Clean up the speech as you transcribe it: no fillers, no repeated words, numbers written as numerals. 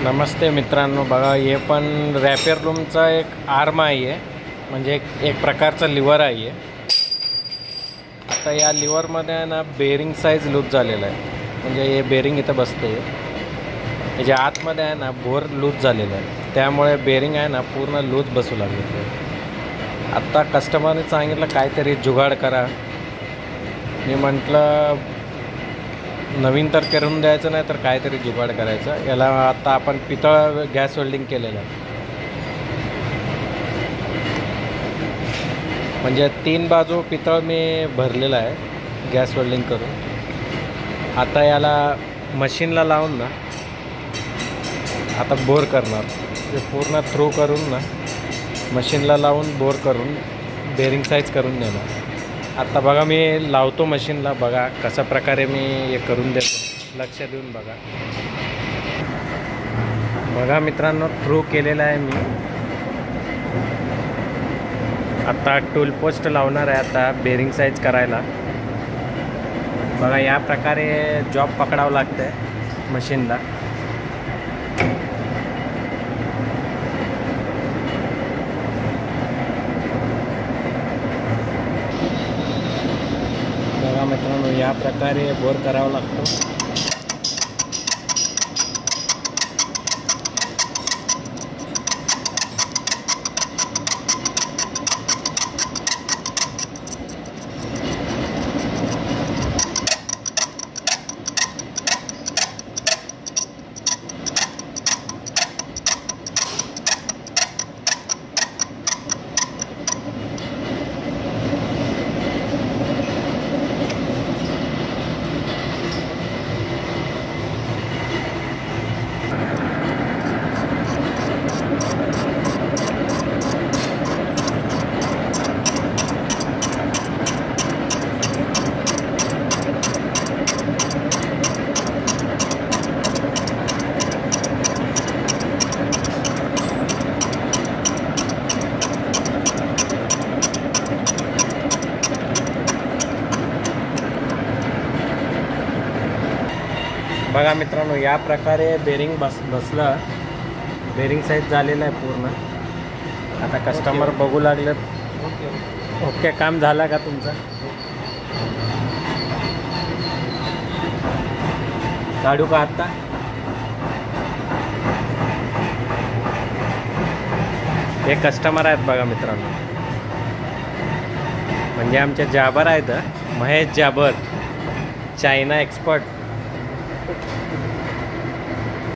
नमस्ते मित्रांनो, बघा हे पण रॅपियर लूमचा एक आर्म आहे, म्हणजे एक प्रकारचा लिव्हर आहे. आता या लिव्हरमध्ये आहे ना बेरिंग साईज लूज झालेला आहे, म्हणजे हे बेरिंग इथं बसते, याच्या आतमध्ये आहे ना बोर लूज झालेला आहे, त्यामुळे बेरिंग आहे ना पूर्ण लूज बसू लागले. आत्ता कस्टमरने सांगितलं काहीतरी जुगाड करा. मी म्हटलं नवीन तर करून द्यायचं नाही तर काहीतरी जुगाड करायचं. याला आता आपण पितळ गॅस वेल्डिंग केलेलं आहे, म्हणजे 3 बाजू पितळ मी भरलेला आहे गॅस वेल्डिंग करून. आता याला मशीनला लावून ना आता बोर करणार, ते पूर्ण थ्रू करून ना मशीनला लावून बोर करून बेरिंग साईज करून देणार. आता बघा मी लावतो मशीनला, बघा कशा प्रकारे मी हे करून देतो, लक्ष देऊन बघा. बघा मित्रांनो, थ्रू केलेला आहे मी. आता टूल पोस्ट लावणार आहे आता बेरिंग साईज करायला. बघा या प्रकारे जॉब पकडावं लागतं आहे मशीनला. बघा मित्रांनो, या प्रकारे बोर करावा लागतो. बघा मित्रांनो, या प्रकारे बेरिंग बसलं, बेरिंग साईज झालेलं आहे पूर्ण. आता कस्टमर बघू लागले. ओके, काम झालं का तुमचं? काढू का आत्ता? हे कस्टमर आहेत बघा मित्रांनो, म्हणजे आमचे जाबर आहेत, महेश जाबर, चायना एक्सपर्ट.